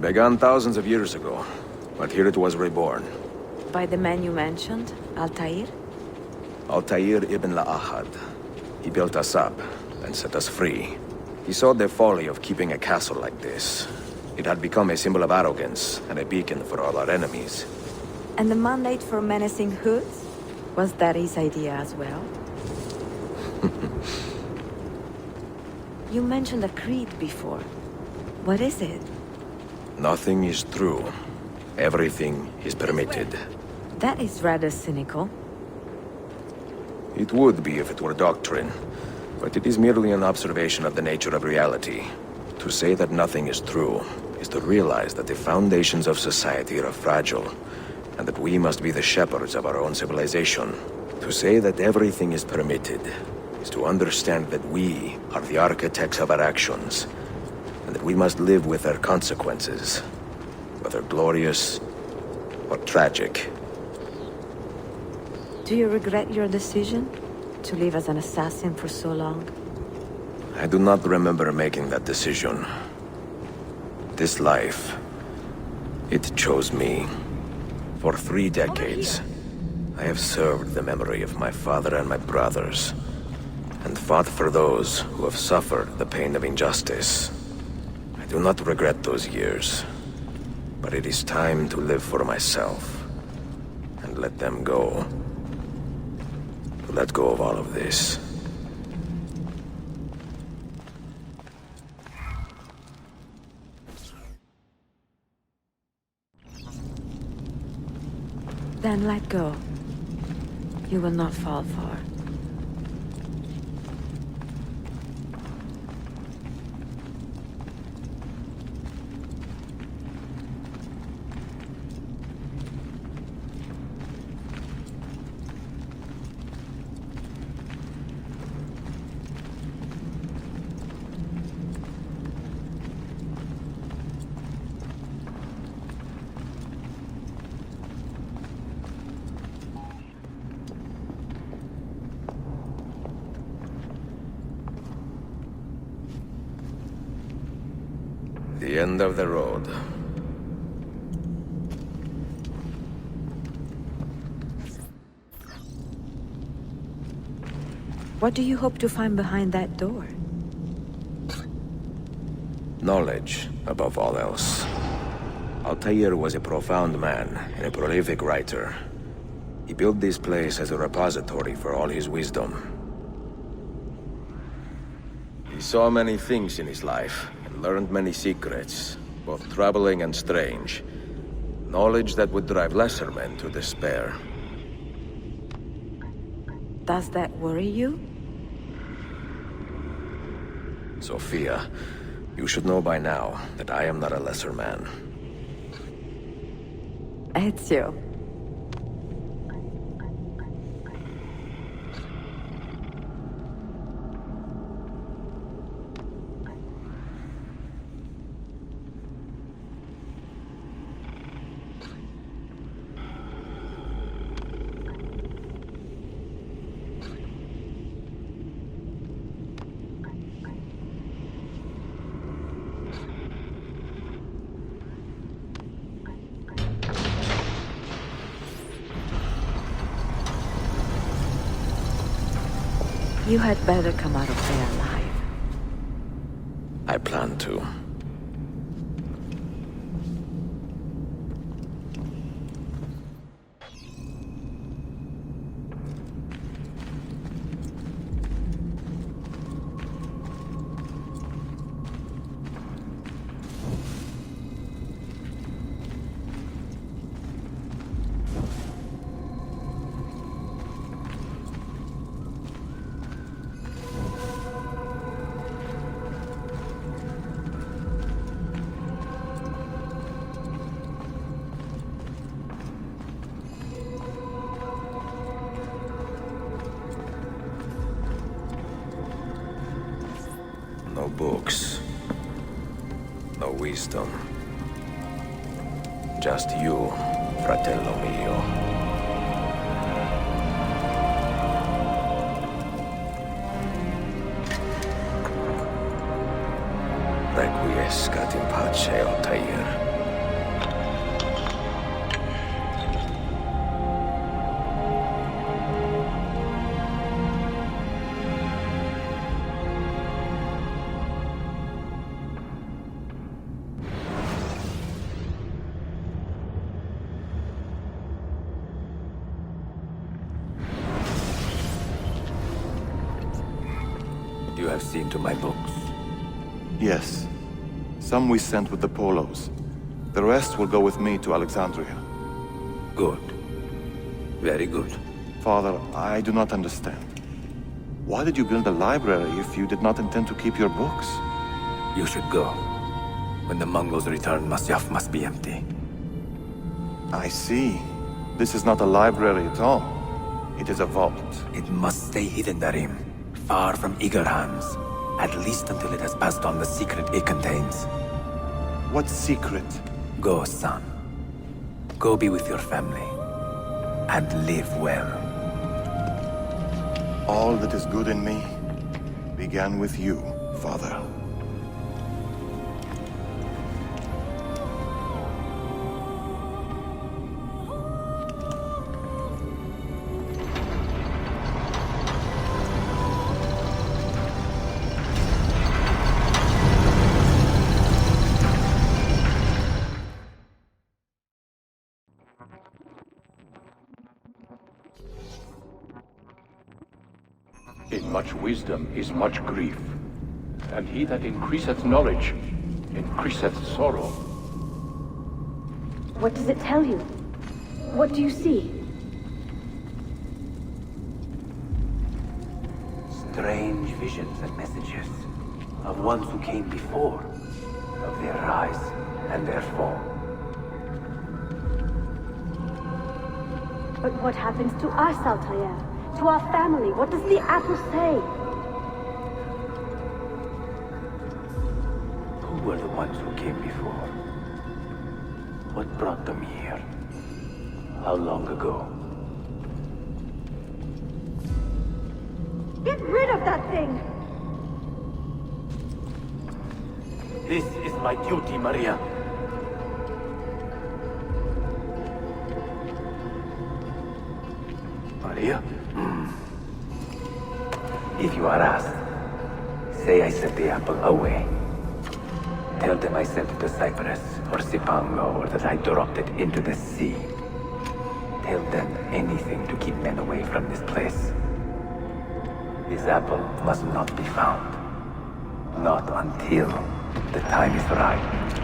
Began thousands of years ago, but here it was reborn. By the man you mentioned, Altair? Altair ibn La'ahad. He built us up and set us free. He saw the folly of keeping a castle like this. It had become a symbol of arrogance and a beacon for all our enemies. And the mandate for menacing hoods? Was that his idea as well? You mentioned a creed before. What is it? Nothing is true. Everything is permitted. That is rather cynical. It would be if it were doctrine, but it is merely an observation of the nature of reality. To say that nothing is true is to realize that the foundations of society are fragile, and that we must be the shepherds of our own civilization. To say that everything is permitted is to understand that we are the architects of our actions, and that we must live with their consequences, whether glorious or tragic. Do you regret your decision to live as an assassin for so long? I do not remember making that decision. This life, it chose me. For 3 decades, I have served the memory of my father and my brothers, and fought for those who have suffered the pain of injustice. I do not regret those years, but it is time to live for myself, and let them go. To let go of all of this. Then let go. You will not fall far. The end of the road. What do you hope to find behind that door? Knowledge, above all else. Altair was a profound man and a prolific writer. He built this place as a repository for all his wisdom. He saw many things in his life, and learned many secrets, both troubling and strange. Knowledge that would drive lesser men to despair. Does that worry you? Sophia, you should know by now that I am not a lesser man. Ezio. You had better come out of there alive. I plan to. No books. No wisdom. Just you, fratello mio. Requiescat in pace, Altair. You have seen to my books. Yes. Some we sent with the Polos. The rest will go with me to Alexandria. Good. Very good. Father, I do not understand. Why did you build a library if you did not intend to keep your books? You should go. When the Mongols return, Masyaf must be empty. I see. This is not a library at all. It is a vault. It must stay hidden, Darim. Far from eager hands. At least until it has passed on the secret it contains. What secret? Go, son. Go be with your family. And live well. All that is good in me began with you, Father. In much wisdom is much grief, and he that increaseth knowledge increaseth sorrow. What does it tell you? What do you see? Strange visions and messages of ones who came before, of their rise and their fall. But what happens to us, Altair? To our family? What does the apple say? Who were the ones who came before? What brought them here? How long ago? Get rid of that thing! This is my duty, Maria. Maria? If you are asked, say I sent the apple away. Tell them I sent it to Cyprus or Cipango, or that I dropped it into the sea. Tell them anything to keep men away from this place. This apple must not be found. Not until the time is right.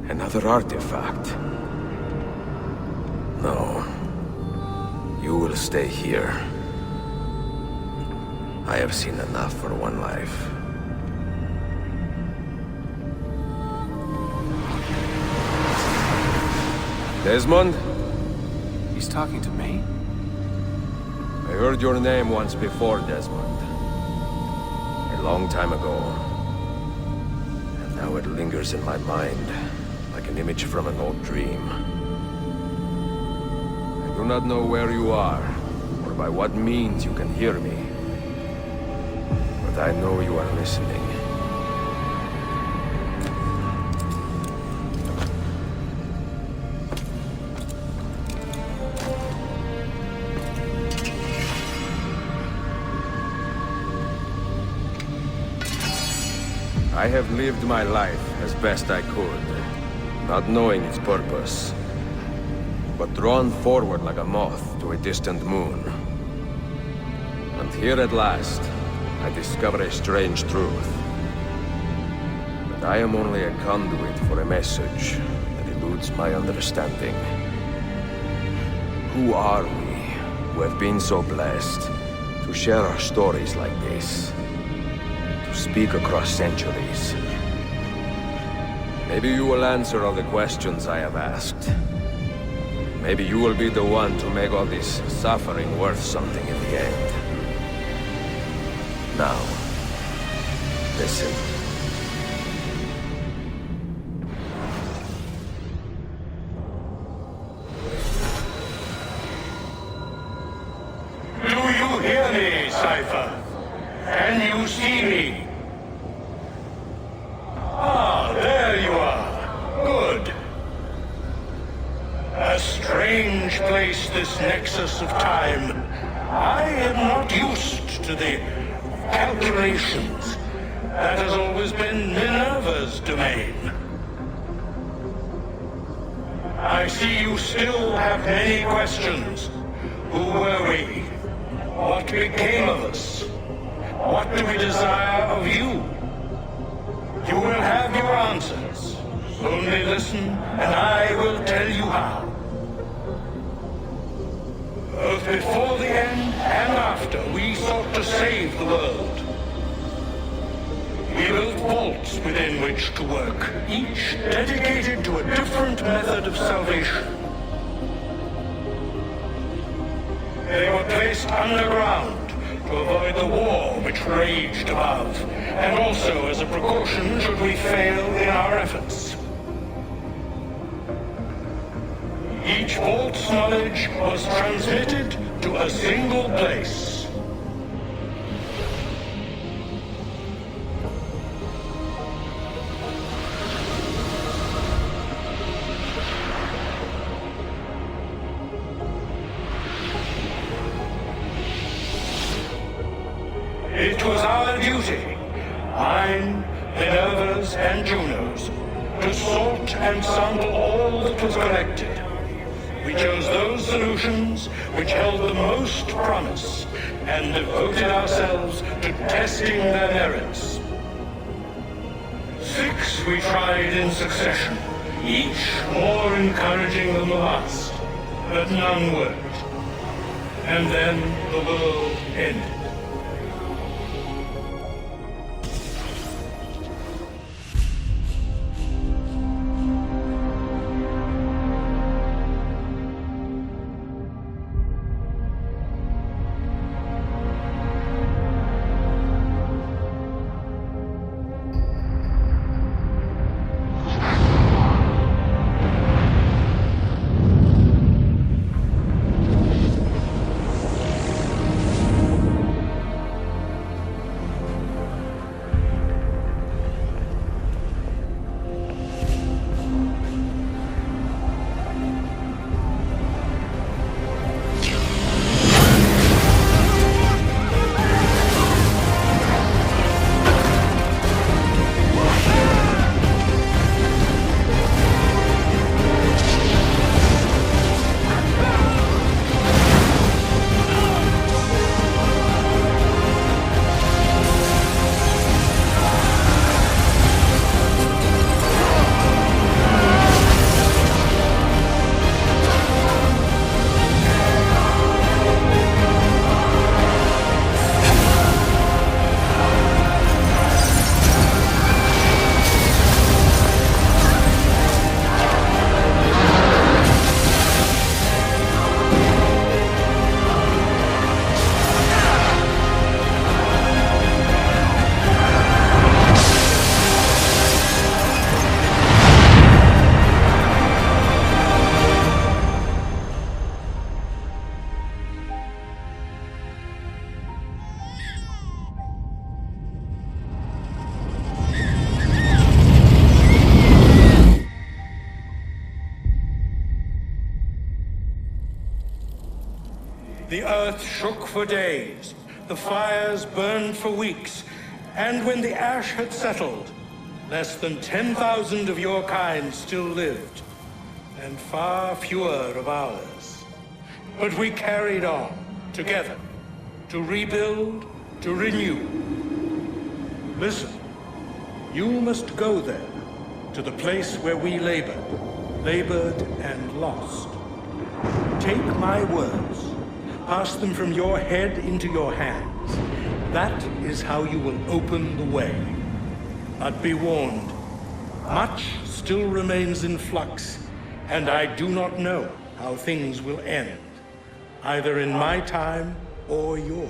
Another artifact. No. You will stay here. I have seen enough for one life. Desmond? He's talking to me? I heard your name once before, Desmond. A long time ago. And now it lingers in my mind, like an image from an old dream. I do not know where you are, or by what means you can hear me. But I know you are listening. I have lived my life as best I could, not knowing its purpose, but drawn forward like a moth to a distant moon. And here at last, I discover a strange truth. That I am only a conduit for a message that eludes my understanding. Who are we, who have been so blessed to share our stories like this? To speak across centuries? Maybe you will answer all the questions I have asked. Maybe you will be the one to make all this suffering worth something in the end. Now, listen. Do you hear me, Cypher? Can you see me? Ah, there you are. Good. A strange place, this nexus of time. I am not used to the calculations. That has always been Minerva's domain. I see you still have many questions. Who were we? What became of us? What do we desire of you? You will have your answers. Only listen, and I will tell you how. Both before the end and after, we sought to save the world. We built vaults within which to work, each dedicated to a different method of salvation. They were placed underground to avoid the war which raged above, and also as a precaution should we fail in our efforts. Each vault's knowledge was transmitted to a single place. It was our duty, mine, Minerva's, and Juno's, to sort and sample all that was collected. We chose those solutions which held the most promise and devoted ourselves to testing their merits. 6 we tried in succession, each more encouraging than the last, but none worked. And then the world ended. The earth shook for days, the fires burned for weeks, and when the ash had settled, Less than 10,000 of your kind still lived, and far fewer of ours. But we carried on, together, to rebuild, to renew. Listen, you must go there, to the place where we labored and lost. Take my words, pass them from your head into your hands. That is how you will open the way. But be warned, much still remains in flux, and I do not know how things will end, either in my time or yours.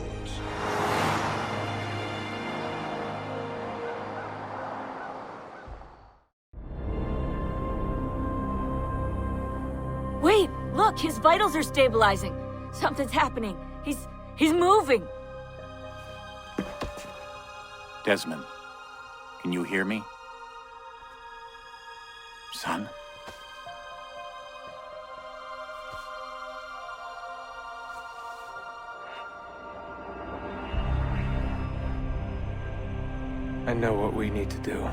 Wait, look, his vitals are stabilizing. Something's happening. He's moving. Desmond, can you hear me? Son? I know what we need to do.